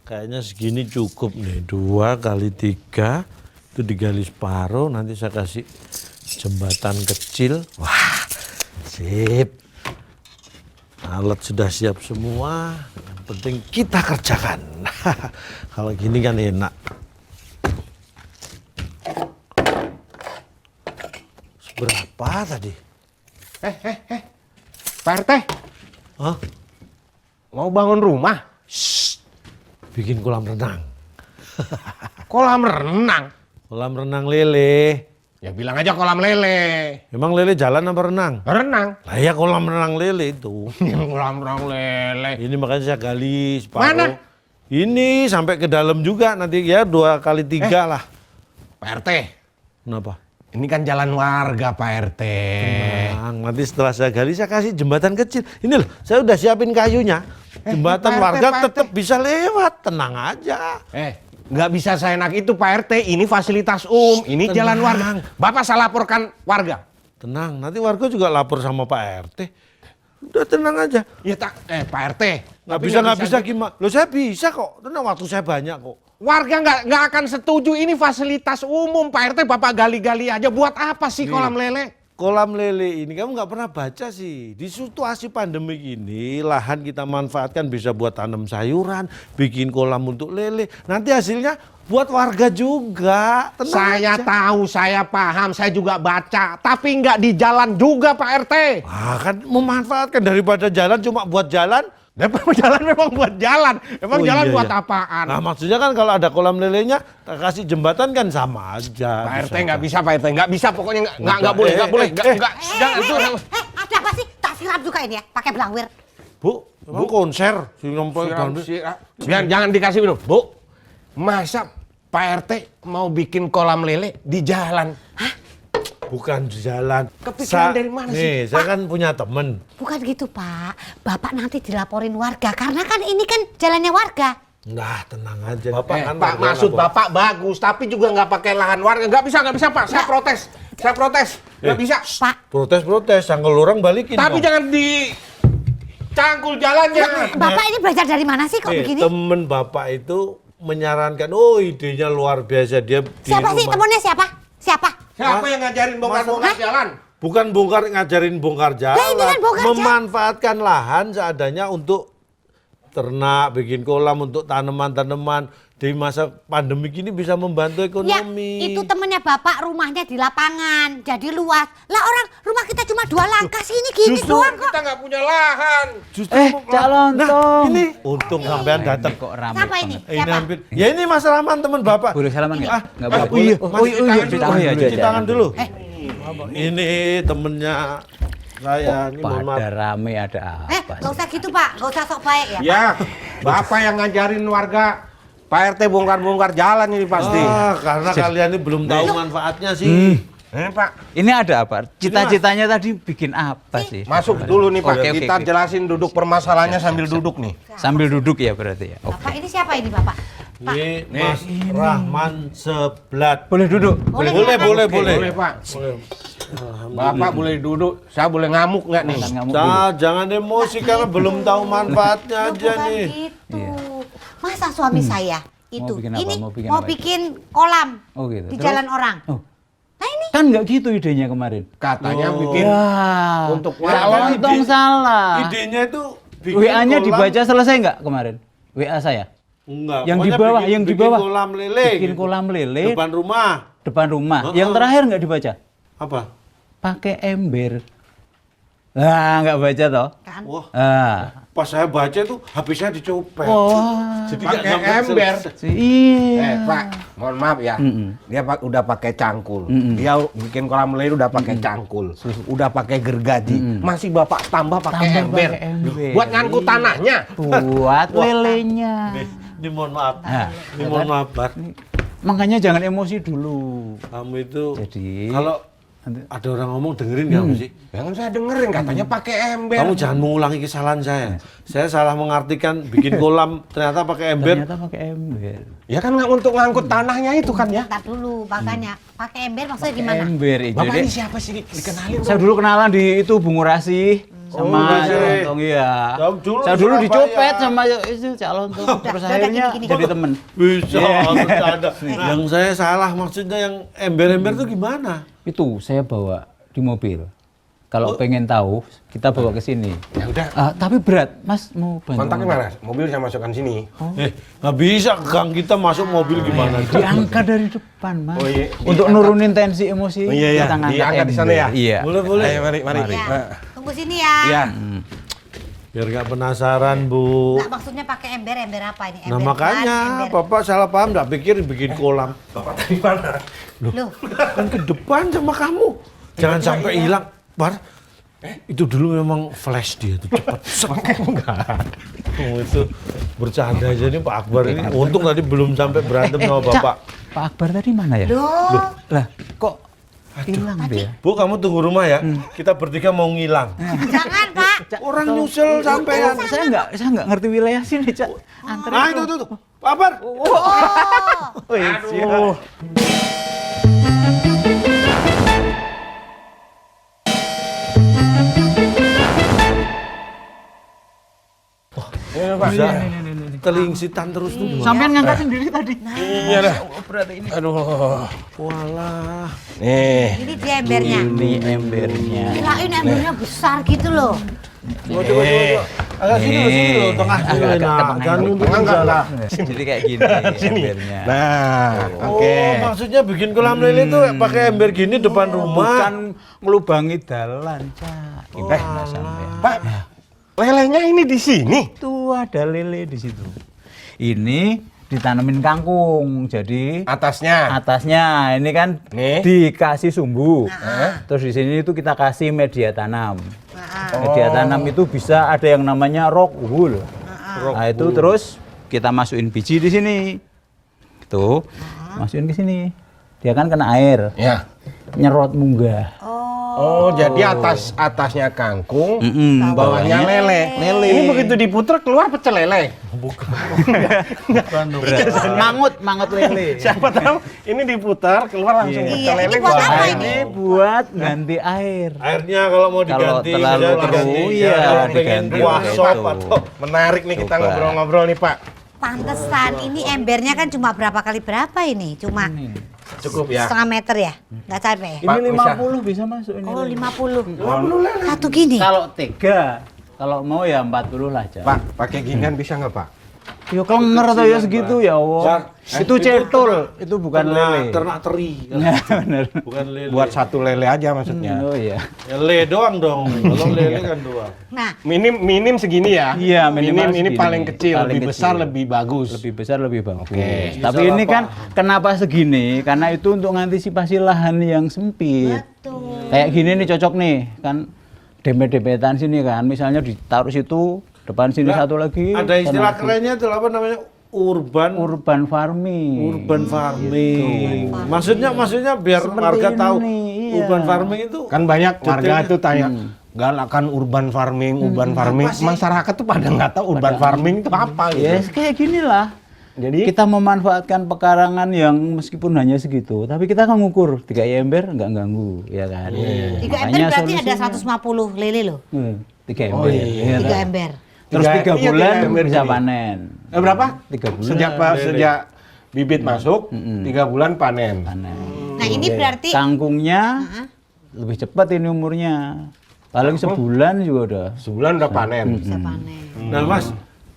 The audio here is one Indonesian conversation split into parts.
Kayaknya segini cukup nih. 2 kali 3 itu digali separuh. Nanti saya kasih jembatan kecil. Wah, sip. Alat sudah siap semua. Yang penting kita kerjakan. Kalau gini kan enak. Seberapa tadi? Pak RT, Hah? mau bangun rumah? Bikin kolam renang. Kolam renang? Kolam renang lele. Ya bilang aja kolam lele. Emang lele jalan apa renang? Renang? Lah ya kolam renang lele itu. Kolam renang lele. Ini makanya saya gali separuh. Mana? Ini sampai ke dalam juga nanti ya 2 kali 3 lah. Pak RT, Kenapa? ini kan jalan warga Pak RT. Tenang, nanti setelah saya gali saya kasih jembatan kecil. Ini loh, saya udah siapin kayunya. Jembatan Pak RT, warga Pak RT. tetap bisa lewat, tenang aja. Nggak bisa seenak itu Pak RT, ini fasilitas ini Tenang. jalan warga. Bapak saya laporkan warga. Tenang, nanti warga juga lapor sama Pak RT. Udah tenang aja. Ya tak, Pak RT. Nggak tapi bisa gimana? Loh saya bisa kok, tenang waktu saya banyak kok. Warga nggak akan setuju, ini fasilitas umum Pak RT. Bapak gali-gali aja, buat apa sih kolam lele? Kolam lele ini kamu nggak pernah baca sih. Di situasi pandemik ini lahan kita manfaatkan bisa buat tanam sayuran, bikin kolam untuk lele. Nanti hasilnya buat warga juga. Tenang Saya aja. tahu, saya paham, saya juga baca. Tapi nggak di jalan juga Pak RT. Kan memanfaatkan daripada jalan cuma buat jalan. Jalan memang buat jalan. Emang Oh, jalan iya, buat iya. apaan? Nah maksudnya kan kalau ada kolam lelenya kasih jembatan kan sama aja. Pak RT nggak bisa, Pak RT nggak bisa, pokoknya nggak boleh, nggak boleh, nggak. Jangan itu. Ada apa sih? Tak sirap juga ini ya, pakai belangwir. Bu, emang konser si ngompol Jangan dikasih minum, Bu. Masa Pak RT mau bikin kolam lele di jalan? Bukan di jalan. Kepikiran dari mana sih? Nih, saya kan punya temen. Bukan gitu Pak, Bapak nanti dilaporin warga karena kan ini kan jalannya warga. Nah, tenang aja. Bapak kan Pak, warga maksud lapor. Bapak bagus, tapi juga nggak pakai lahan warga. Nggak bisa Pak. Saya protes, nggak bisa. Pak, Protes, sanggul orang balikin. Tapi dong. jangan dicangkul jalannya. Bapak ini belajar dari mana sih kok begini? Temen Bapak itu menyarankan, oh idenya luar biasa dia di Siapa sih rumah. temennya siapa? Siapa? Siapa yang ngajarin bongkar-bongkar jalan? Bukan ngajarin bongkar jalan, Lah, ini kan bongkar jalan. memanfaatkan lahan seadanya untuk ternak, bikin kolam untuk tanaman-tanaman. Di masa pandemik ini bisa membantu Ya, ekonomi. itu temennya Bapak rumahnya di lapangan, jadi luas. Lah orang rumah kita cuma 2 langkah sini gini Justru doang kok. Kita nggak punya lahan. Justru Cak Lontong. ini untung sampean datang. Kok rame Siapa ini? banget. Ini Siapa? hampir. Ya ini Mas Rahman teman Bapak. Boleh salaman nggak? Nggak boleh. Oh iya, Oh iya, cuci tangan dulu. Cuci tangan dulu. Eh. Ini temennya saya. Ini mohon maaf. Pada rame ada apa? Nggak usah gitu Pak, nggak usah sok baik ya. Ya, Bapak yang ngajarin warga. Pak RT bongkar-bongkar jalan ini pasti. Karena kalian ini belum tahu manfaatnya sih. Pak, Ini ada apa? Cita-citanya tadi bikin apa sih? masuk dulu nih Pak. Oke, oke, Kita oke. jelasin duduk permasalahannya sambil duduk nih. Sambil duduk ya berarti ya. Oke. Bapak ini siapa ini Bapak? Ini Mas Rahman Seblat. Boleh duduk. Boleh, Boleh. Boleh Pak. Bapak boleh duduk. Saya boleh ngamuk nggak nih? Ngamuk dulu. Jangan emosi karena belum tahu manfaatnya Loh, aja bukan nih. gitu. Masa suami saya itu bikin apa? ini Mau bikin mau apa? bikin kolam Oh, gitu. di Terus? jalan orang. Oh. Nah ini Kan nggak gitu idenya kemarin. Katanya Oh. bikin Ya. untuk Cak warga. Lontong salah. Idenya itu bikin WA-nya kolam- dibaca selesai nggak kemarin? WA saya. Enggak. Yang di pokoknya bawah, bikin- yang di bikin bawah. kolam lele. Bikin gitu. kolam lele Depan rumah. depan rumah. Oh, Yang oh. terakhir nggak dibaca. Apa? Pakai ember. Nah, nggak baca toh. kan. Wah, Ah. pas saya baca itu HP saya dicopet. Wah. Jadi nggak Pakai sampai ember. selesai. Iya. Pak, mohon maaf ya. Dia udah pakai cangkul. Dia bikin kolam lele udah pakai cangkul. Udah pakai gergaji. Masih Bapak tambah pakai Tambah ember. pakai ember. Buat ngangkut tanahnya. Buat lelenya. Ini mohon maaf. Nah, Ini mohon maaf, Bar. Makanya jangan emosi dulu. Kamu itu Jadi- kalau ada orang ngomong dengerin nggak sih? Jangan saya dengerin katanya pakai ember. Kamu jangan mengulangi kesalahan saya. Saya salah mengartikan bikin kolam ternyata pakai ember. Ternyata pakai ember. Ya kan nggak untuk ngangkut tanahnya itu kan ya. Ntar dulu makanya pakai ember maksudnya Pakai gimana? ember itu. Bapak Dek. ini siapa sih? Dikenalin Saya dulu kenalan di itu Bu Ngurasi. sama kasih. Cak Lontong iya. Dulu Saya di dulu Surabaya. dicopet sama itu Cak Lontong. Terus udah, akhirnya gini. jadi temen. Bisa, bercanda. Yang saya salah maksudnya yang ember-ember itu gimana? Itu saya bawa di mobil. Kalau pengen tahu, kita bawa ke sini. Ya udah. Tapi berat, Mas mau bantu. Kontaknya mana? Mobil saya masukkan sini. Nggak bisa ke gang kita masuk mobil gimana? Diangkat dari depan, Mas. Oh, iya. Untuk nurunin tensi emosi. Oh, iya. kita ngangkat Diangkat di sana ember. ya? Iya. Boleh. Ayo, mari. Ya. Tunggu sini ya. Iya. Biar nggak penasaran, Bu. Nah, maksudnya pakai ember apa ini? Nah Ember makanya plat, ember. Bapak salah paham, nggak pikir bikin kolam. Bapak tadi mana? Loh, Kan ke depan sama kamu. Jangan sampai hilang. Bar, itu dulu memang flash dia tuh cepat. Enggak. Oh, itu bercanda aja nih Pak Akbar ini. Untung tadi belum sampai berantem sama Cak, Bapak. Pak Akbar tadi mana ya? loh. Lah, kok hilang dia? Bu, kamu tunggu rumah ya. Kita bertiga mau ngilang. Jangan, Pak. Orang nyusul sampean. Saya nggak ngerti wilayah sini, Cak. Anterin Nah, dong. itu. Pak Akbar. Oh. Aduh. Ini Pak. Bisa. Telingsitan terus tuh. Sampean ngangkat sendiri tadi. Iya dah. Berat ini. Aduh. Walah. Nih. Ini dia embernya. Ini embernya. Kirain embernya besar gitu loh. Coba. Agak sini loh, tengah sini. Agak Nah, tengah. jangan untuk Enggak. jalan. Jadi kayak gini embernya. Nah, oke. Oh, maksudnya bikin kolam lele itu pakai ember gini depan rumah. Bukan ngelubangi dalan, Cak. Gimana sampean? Pak, lelenya ini di sini. Tuh ada lele di situ. Ini ditanamin kangkung. Jadi Atasnya. atasnya ini kan Nih. dikasih sumbu. Terus di sini itu kita kasih media tanam. Media tanam itu bisa ada yang namanya rock wool. Nah, itu terus kita masukin biji di sini. Tuh, masukin ke sini. Dia kan kena air, Ya. nyerot munggah. Oh, jadi atasnya kangkung, Mm-mm, bawahnya lele. Ini begitu diputer keluar pecel lele. Mangut lele. Siapa tahu ini diputar keluar langsung pecel Iya, ini lele. buat Wah, apa Ini buat ganti air. Airnya kalau mau Kalau diganti, terlalu bisa diganti. keruh, iya, Kalau pengen diganti kuah oleh sop itu. atau Menarik nih kita Coba. ngobrol-ngobrol nih, Pak. Pantesan ini embernya kan cuma berapa kali berapa ini? Cuma Cukup ya. setengah meter ya? Nggak capek ya? Ini Pak, 50 bisa masuk ini. Oh 50. Satu gini. Kalau 3, kalau mau ya 40 lah, Cak. Pak, pakai ginian bisa nggak, Pak? Yo klenger atau ya segitu ya, Allah. Itu cetul, itu bukan lele. ternak teri. Bener. Bukan lele. Buat satu lele aja maksudnya. Oh iya. Ya, lele doang dong. Kalau lele kan dua. Nah, Minim segini ya. Iya, minim minimal ini segini. paling kecil, Paling lebih besar kecil. lebih bagus. Lebih besar lebih bagus. Oke. Tapi Bisa ini lah, kan kenapa segini? Karena itu untuk mengantisipasi lahan yang sempit. betul. Kayak gini nih cocok nih, kan dempet-dempetan sini kan. Misalnya ditaruh situ, depan sini Nggak, satu lagi. Ada istilah sana lagi. kerennya itu apa namanya? Urban farming. Urban farming. Maksudnya biar Seperti warga ini tahu nih, iya. urban farming itu Kan banyak warga Detailnya. tuh tanya, galakan urban farming, urban farming. Masyarakat tuh pada nggak tahu urban farming itu apa gitu. Ya kayak gini lah. Jadi Kita memanfaatkan pekarangan yang meskipun hanya segitu, tapi kita kan ngukur 3 ember nggak ganggu, ya kan? 3 ember berarti ada 150 lele loh. 3 ember. Iya, 3 ember. Terus 3 Iya, bulan 3 ember bisa gini. panen. Berapa? 3 bulan. Sejak bibit masuk, 3 bulan panen. panen. Nah, ini berarti Kangkungnya lebih cepat ini umurnya. Paling sebulan juga udah. Sebulan udah panen. bisa panen. Nah Mas,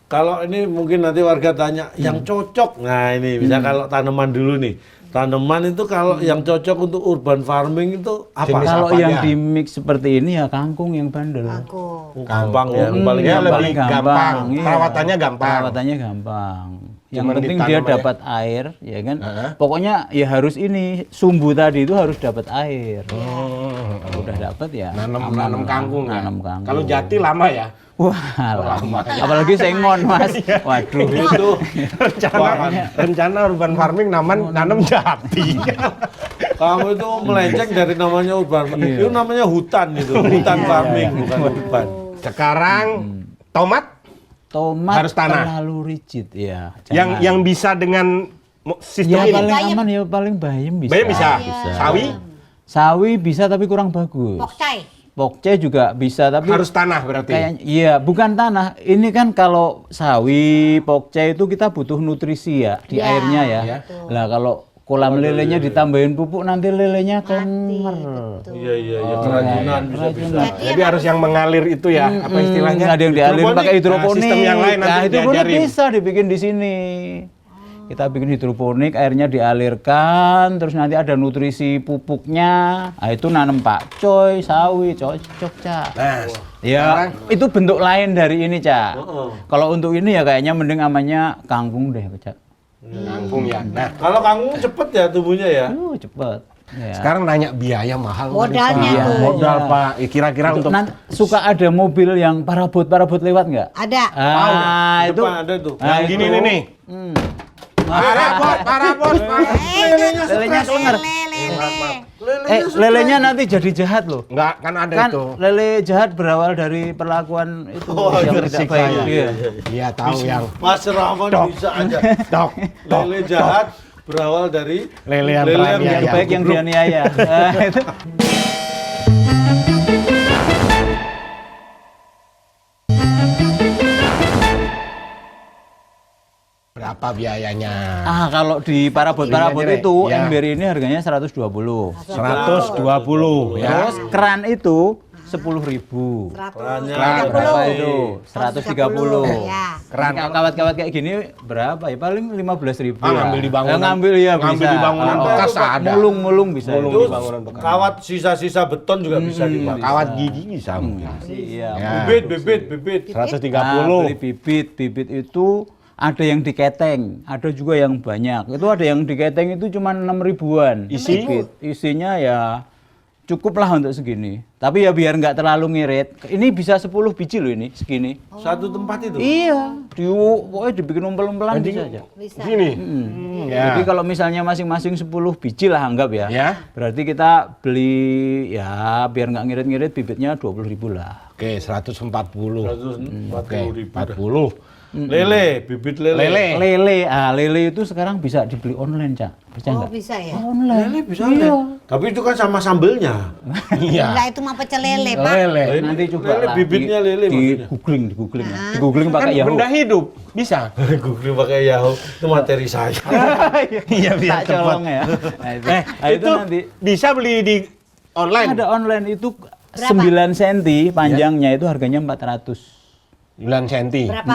kalau ini mungkin nanti warga tanya yang cocok. Nah ini bisa kalau tanaman dulu nih. Tanaman itu kalau yang cocok untuk urban farming itu apa? Jenis Kalau apanya? yang di mix seperti ini ya kangkung yang bandel. Aku. Gampang ya, paling Ya, gampang. lebih gampang. Perawatannya gampang. Perawatannya gampang. Yang Cuman penting ditanam dia aja. dapat air, ya kan? Pokoknya ya harus ini sumbu tadi itu harus dapat air. Udah dapat ya. Nanam kangkung ya. Nanam kangkung. Kalau jati lama ya. Wah, lama. Apalagi sengon, Mas. Waduh. Itu Rencana urban farming nanam jati. kamu itu melenceng dari namanya urban farming. Itu namanya hutan itu, hutan farming bukan urban. Sekarang tomat Tomat Harus tanah. terlalu rigid ya. yang bisa dengan sistem ya ini. paling Bayam. aman ya paling bayam bisa. Bayam bisa. Sawi Sawi bisa tapi kurang bagus. Pokcai. pokce juga bisa, tapi Harus tanah berarti. kayaknya iya, bukan tanah. Ini kan kalau sawi, pokce itu kita butuh nutrisi ya di Ya, airnya ya. betul. Lah kalau kolam lelenya ditambahin pupuk nanti lelenya kemer. Iya keracunan bisa. Jadi harus yang mengalir itu ya, apa istilahnya? Ada yang dialirin Hidroponik. pakai hidroponik. Nah, sistem yang lain nanti Nah, hidroponik diajarin. bisa dibikin di sini. Kita bikin hidroponik, airnya dialirkan, terus nanti ada nutrisi pupuknya. Nah, itu nanam pakcoy, sawi, cocok, Cak. Nah, Ya, itu bentuk lain dari ini, Cak. Kalau untuk ini ya kayaknya mending namanya kangkung deh, Cak. kangkung ya. Nah, Kalau kangkung cepet ya tumbuhnya ya. Cepet. Ya. sekarang nanya biaya mahal. nggak nih, Modalnya Pak? tuh. Modal Pak. Kira-kira untuk Nanti suka ada mobil yang parabot lewat nggak? Ada. Ah, itu Depan ada tuh. yang gini itu. nih. Parabot. Lelenya kelengar. Lelenya nanti jadi jahat loh. Enggak, kan ada Kan itu. lele jahat berawal dari perlakuan itu yang tidak tersiksa baik. ya. Iya. Iya, tahu yang Mas Rahman bisa aja. dok. Lele jahat berawal dari Lele yang lele teraniaya. Yang baik yang dianiaya. Nah, itu. Berapa biayanya? Kalau di parabot Iya, itu iya. ember ini harganya 120. 120 ya. Terus keran itu 10.000. Berapa itu? 130. Ya. Keran. Kawat-kawat kayak gini berapa ya? Paling 15.000. Ngambil di bangunan. Ngambil ya bisa. Ngambil di bangunan bekas ada. Mulung bisa. Mulung itu di bangunan bekas. kawat sisa-sisa beton juga bisa dipakai. Kawat gigi bisa mungkin. Iya. Ya. Bibit. 130. Beli bibit itu ada yang diketeng, ada juga yang banyak. Itu ada yang diketeng itu cuma 6 ribuan. Isi? Bibit. Isinya ya cukup lah untuk segini. Tapi ya biar nggak terlalu ngirit. Ini bisa 10 biji loh ini, segini. Satu tempat itu. Iya, pokoknya dibikin umpel-umpelan bisa aja. Bisa. Gini. Ya. Jadi kalau misalnya masing-masing 10 biji lah anggap ya. Ya. Berarti kita beli ya biar nggak ngirit-ngirit bibitnya 20.000 lah. Oke, 140. 140 Oke, ribu. 40. Lele, bibit lele. Lele itu sekarang bisa dibeli online, Cak. Percaya Oh, nggak? bisa ya? Online. Lele bisa nggak? Iya. Tapi itu kan sama sambelnya. Iya. Enggak, itu mah pecel lele, Pak. Lele. Nanti coba Lele, lah, bibitnya lele di maksudnya. googling Kan pakai Yahoo. benda hidup. Bisa. Google pakai Yahoo itu materi saya. Iya, Tak colong ya. Nah, itu, itu nanti bisa beli di online. ada online itu Berapa? 9 cm panjangnya itu harganya 400. 9 cm. Berapa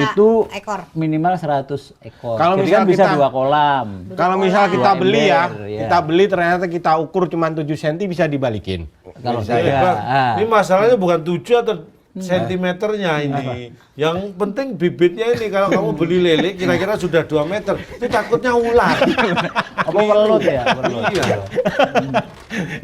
Itu ekor? minimal 100 ekor. Kalau Jadi misal kan bisa kita- 2 kolam. Kalau misal kita Dua beli ya, ember, ya. kita beli ternyata kita ukur cuma 7 cm bisa dibalikin. Kalau Bisa saya- ya. Bang, Ah. ini masalahnya bukan 7 atau sentimeternya ini. Yang penting bibitnya ini kalau kamu beli lele kira-kira sudah 2 meter. Itu takutnya ular. Apa welut ya? Welut. Iya.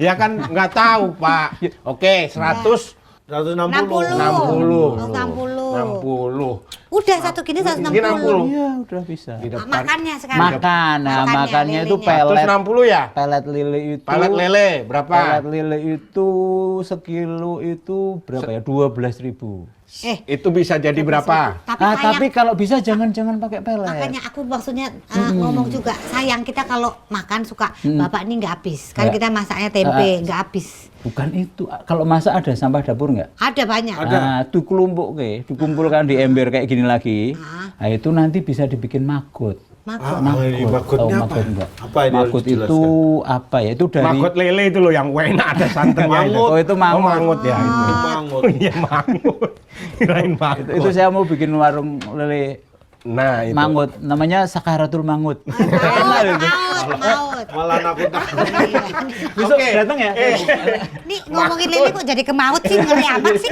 Ya kan nggak tahu, Pak. Oke, 160. 160. 60. 60. Udah satu gini 160. Gini 60. Iya, udah bisa. Di depan. Makannya sekarang. Makannya itu lelenya. pelet. 160 ya? Pelet lele itu. Palet lele berapa? Pelet lele itu sekilo itu berapa ya? 12.000. Itu bisa jadi berapa? Tapi kalau bisa jangan pakai pelet. Makanya aku maksudnya ngomong juga, sayang kita kalau makan suka bapak ini nggak habis. Kan Ya. kita masaknya tempe nggak habis. Bukan itu. Kalau masak ada sampah dapur nggak? Ada banyak. Nah, itu dikumpulkan di ember kayak gini lagi. Nah, itu nanti bisa dibikin maggot. Ini magotnya Tahu apa? maggot enggak? Apa ini Maggot harus itu apa ya? Itu dari Maggot lele itu loh yang enak ada santannya itu. Mangut. Oh, itu mangut. Oh, mangut ya itu. Mangut. Oh, iya mangut. Kirain mangut. Itu saya mau bikin warung lele Nah, itu. mangut, namanya Sakaratul Mangut. Maut. Malah nakut-nakut. Besok Oke. datang ya? Nih ngomongin lele kok jadi ke maut sih, ngeri amat sih.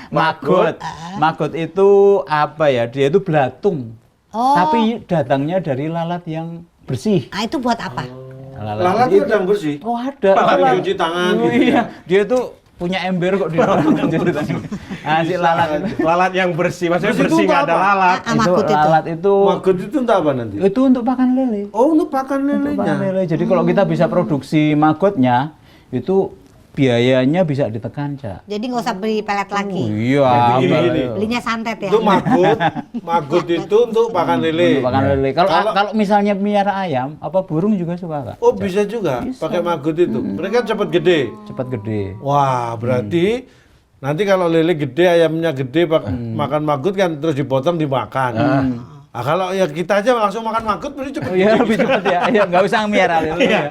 Maggot. Maggot itu apa ya? Dia itu belatung. Oh. Tapi datangnya dari lalat yang bersih. Ah, itu buat apa? Lalat itu yang bersih. Oh, ada. Lalat cuci tangan Oh, gitu iya. Dia tuh punya ember kok di dalam ceritanya. Ah, si lalat itu. Lalat yang bersih, maksudnya Bersih bersih itu nggak ada apa? lalat. Maggot itu. Lalat itu Maggot itu entah apa nanti? itu untuk pakan lele. Oh, untuk pakan Untuk lelenya. pakan lele. Jadi kalau kita bisa produksi maggotnya itu biayanya bisa ditekan, Cak. Jadi nggak usah beli pelet lagi. Iya, Gini. Belinya santet ya. Itu magut itu untuk pakan lele. untuk pakan lele. Kalau misalnya miara ayam, apa burung juga suka, Kak? Oh, bisa juga pakai magut itu. Mereka cepat gede. Cepat gede. Wah, berarti nanti kalau lele gede, ayamnya gede, makan magut kan terus dipotong dimakan. Nah, kalau ya kita aja langsung makan magut berarti cepet. Oh iya, lebih cepat ya. Iya, nggak usah miara lele ya.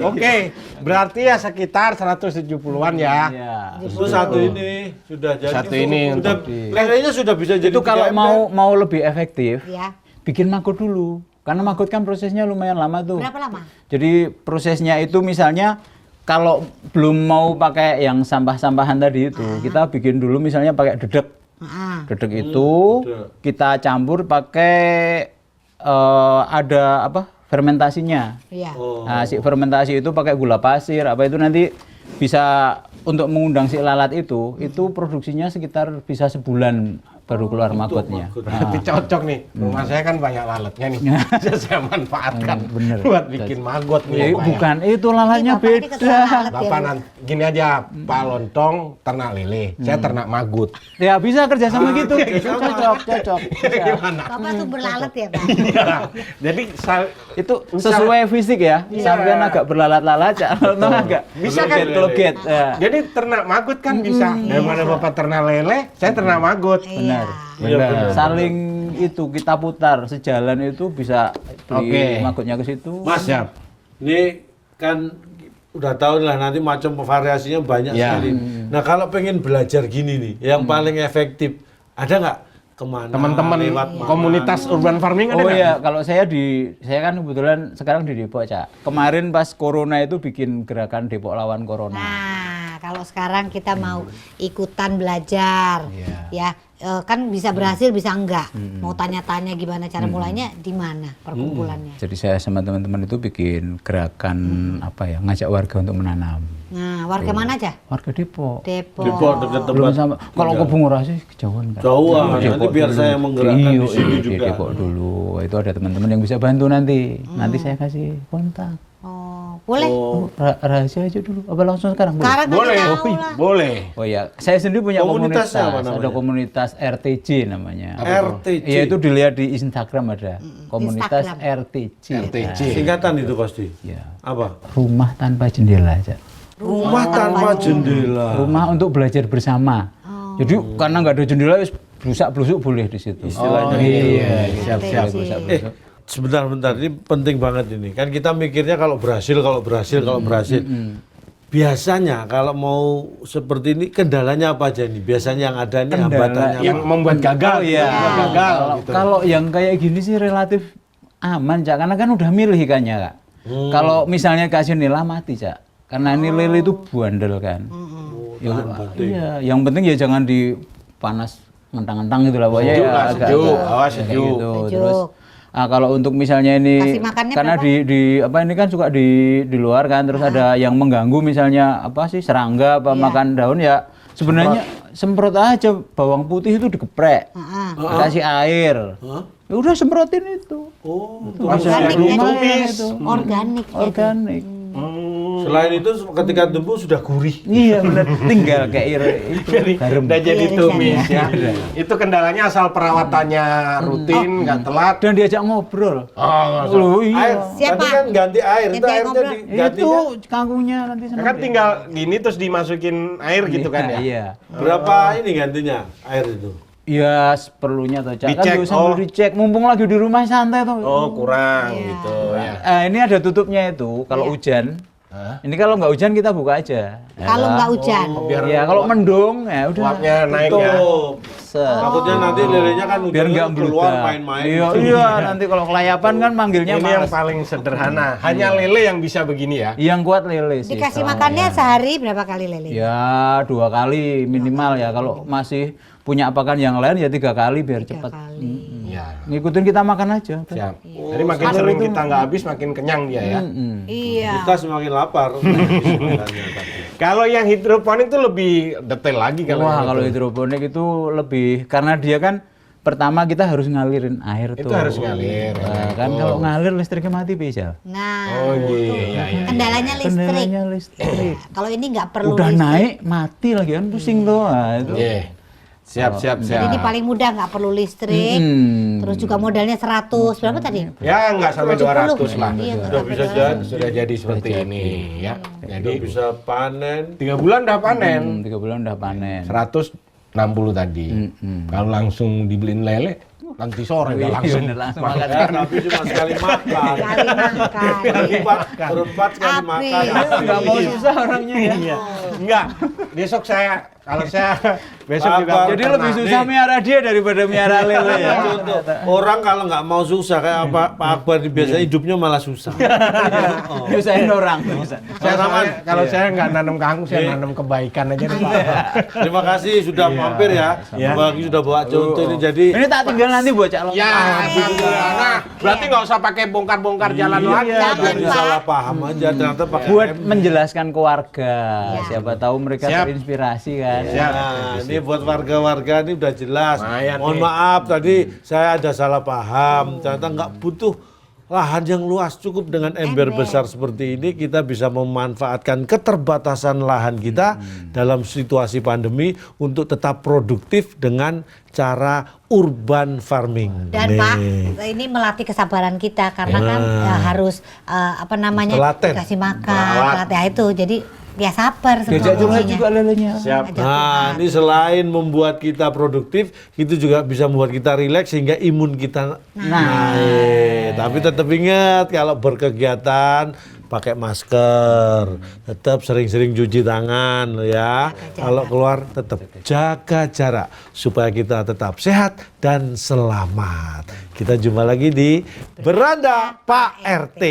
Oke, berarti ya sekitar 170-an ya. Iya. Itu satu ini sudah jadi. Satu ini sudah, untuk lelenya sudah bisa jadi Itu kalau 3 mau lebih efektif, Ya. bikin magut dulu. Karena magut kan prosesnya lumayan lama tuh. Berapa lama? Jadi prosesnya itu misalnya kalau belum mau pakai yang sampah-sampahan tadi itu, kita bikin dulu misalnya pakai dedek. Dedek itu kita campur pakai ada apa? Fermentasinya. Iya. Nah, si fermentasi itu pakai gula pasir, apa itu nanti bisa untuk mengundang si lalat itu produksinya sekitar bisa sebulan baru keluar magotnya. berarti cocok nih. Rumah saya kan banyak lalatnya nih. Bisa saya manfaatkan bener. buat bikin magot Ya, nih. Pak, ya. bukan itu lalatnya Ini Bapak ini beda. kesukaan lalat ya, Bapak Bu. gini aja, Pak Lontong ternak lele, saya ternak magut. Ya bisa kerja sama gitu. Cocok. Bisa. Gimana? Bapak tuh berlalat ya, Pak. Iya. Jadi Itu sesuai fisik ya. Sampean agak berlalat-lalat, Cak. Lontong agak Bisa kan? kloget. Ya. jadi ternak magut kan bisa. Daripada Bapak ternak lele, saya ternak magut. Benar. Iya, benar. Saling itu kita putar sejalan itu bisa beli Oke. magotnya ke situ. Mas, ini kan udah tahu lah nanti macam variasinya banyak Ya. sekali. Nah, kalau pengen belajar gini nih, yang paling efektif ada nggak kemana? Teman-teman lewat mana? komunitas urban farming ada Oh nggak? iya, kalau saya kan kebetulan sekarang di Depok, Cak. Kemarin pas corona itu bikin gerakan Depok lawan corona. Nah, kalau sekarang kita mau ikutan belajar, ya kan bisa berhasil bisa enggak. Mau tanya-tanya gimana cara mulainya, di mana perkumpulannya. Jadi saya sama teman-teman itu bikin gerakan apa ya, ngajak warga untuk menanam. Nah, warga mana aja? Warga Depok. Depok. Depok dekat Belum tempat. sama. Kalau ke Bungurasi kejauhan kan. Jauh, nanti Depok biar dulu. saya menggerakkan Iya, di sini di juga. Depok dulu. Itu ada teman-teman yang bisa bantu nanti. Nanti saya kasih kontak. Oh, boleh. Oh, rahasia aja dulu. Apa langsung sekarang? Boleh? Sekarang Boleh, aja tahu lah. boleh. Oh iya, saya sendiri punya komunitas. Komunitasnya apa namanya? Ada komunitas RTJ namanya. RTJ. Iya, itu dilihat di Instagram ada. Komunitas Instagram. RTJ. RTJ. Singkatan itu pasti. Iya. Apa? Rumah tanpa jendela aja. Rumah tanpa jendela. Rumah untuk belajar bersama. Jadi karena nggak ada jendela, blusak-blusuk boleh di situ. Istilahnya iya, siap-siap. Sebentar, ini penting banget ini. Kan kita mikirnya kalau berhasil. Biasanya kalau mau seperti ini kendalanya apa aja nih? Biasanya yang ada ini hambatannya Yang apa? membuat gagal, Iya. gagal gitu. Kalau yang kayak gini sih relatif aman, Cak. Karena kan udah milih ikannya, Kak. Kalau misalnya kasih nila mati, Cak. Karena ini lele itu bandel kan. Iya, yang penting ya jangan dipanas ngentang-ngentang gitu lah. Pokoknya Sejuk ya lah, agak- sejuk. agak- Awas, kayak sejuk. gitu. Sejuk. Terus kalau untuk misalnya ini Kasih makannya karena berapa? di apa ini kan suka di luar kan, terus ada yang mengganggu misalnya apa sih serangga apa makan daun ya sebenarnya semprot aja bawang putih itu digeprek. Kasih air. Ya udah semprotin itu. Oh, Organik ya, lumayan itu. Organik. ya. Organik. selain itu ketika tumbuh sudah gurih. Iya benar, tinggal kayak itu garam. Udah jadi Iya, tumis iya. ya. Itu kendalanya asal perawatannya rutin, nggak telat. Dan diajak ngobrol. Oh, Loh, iya. Air, Siapa? tadi kan ganti air, itu Ganti air airnya ngobrol. digantinya Itu kangkungnya nanti sama kan dia. tinggal gini terus dimasukin air gitu kan ya. Iya. berapa ini gantinya air itu? Ya seperlunya tuh, Cak. Kan Dicek, nggak usah perlu dicek, mumpung lagi di rumah santai tuh. Oh, kurang gitu ya. Ini ada tutupnya itu, kalau hujan. Ini kalau nggak hujan kita buka aja. Kalau nggak hujan. Ya kalau mendung ya udah. Uapnya naik ya. Tutup. Set. Takutnya nanti lelenya kan Biar nggak keluar membludak. main-main. Iya, iya, nanti kalau kelayapan kan manggilnya Ini yang males. paling sederhana. Hanya lele yang bisa begini ya. Yang kuat lele sih. Dikasih kalau- makannya sehari berapa kali lele? Ya 2 kali minimal ya. Kalau masih punya pakan yang lain ya 3 kali biar 3 cepat. kali. Ya. Ngikutin kita makan aja. udah. Siap. Jadi makin sering kita nggak habis makin kenyang dia ya. Iya. Kita semakin lapar. Kalau yang hidroponik itu lebih detail lagi kalau Wah, yang kalau itu. hidroponik itu lebih karena dia kan pertama kita harus ngalirin air Itu tuh. harus ngalir. Nah, kan kalau ngalir listriknya mati bisa. Nah, Oh iya. kendalanya listrik. Kendalanya listrik. Kalau ini nggak perlu Udah listrik. naik mati lagi kan pusing tuh. Nah, itu. Iya. Siap. Jadi ini paling mudah, nggak perlu listrik. Terus juga modalnya 100 berapa tadi? Ya nggak sampai 200 lah. Iya, nggak Sudah sampai bisa 200. jadi. Sudah jadi seperti ini ya. Udah Jadi bisa panen. 3 bulan udah panen. 3 bulan udah panen. 160 tadi. Kalau langsung dibeliin lele, nanti sore udah langsung. Bener, langsung makan. makan. Ya, tapi cuma sekali makan. Sekali makan. Berempat sekali Apri. makan. Nggak mau susah orangnya ya. Iya. Enggak. Besok kalau saya besok Apa? juga Jadi pernah. lebih susah miara dia daripada miara lele ya. Contoh, orang kalau nggak mau susah kayak Pak Akbar biasa hidupnya malah susah. Nyusahin orang. Kalau saya nggak nanam kangkung, saya nanam kebaikan aja nih, Pak. Terima kasih sudah mampir ya. Bagi sudah bawa contoh ini jadi Ini tak tinggal nanti buat calon. Ya, alhamdulillah. Nah, berarti nggak usah pakai bongkar-bongkar jalan lagi. Jangan, jadi Pak. salah paham aja ternyata pakai Buat M. menjelaskan ke warga. Siapa tahu mereka Siap. terinspirasi kan. Nah, ini buat warga-warga ini udah jelas. Lumayan Mohon nih. maaf tadi saya ada salah paham. Ternyata nggak butuh lahan yang luas, cukup dengan ember besar seperti ini kita bisa memanfaatkan keterbatasan lahan kita dalam situasi pandemi untuk tetap produktif dengan cara urban farming. Dan Pak, Nih. ini melatih kesabaran kita karena kan harus Telaten. dikasih makan, telaten. Ya, itu. Jadi ya sabar Diajak curhat kuncinya. juga lelenya. Siap. Nah, ini selain membuat kita produktif, itu juga bisa membuat kita rileks sehingga imun kita naik. Tapi tetap ingat kalau berkegiatan pakai masker, tetap sering-sering cuci tangan loh ya. Kalau keluar tetap jaga jarak supaya kita tetap sehat dan selamat. Kita jumpa lagi di Beranda Pak RT.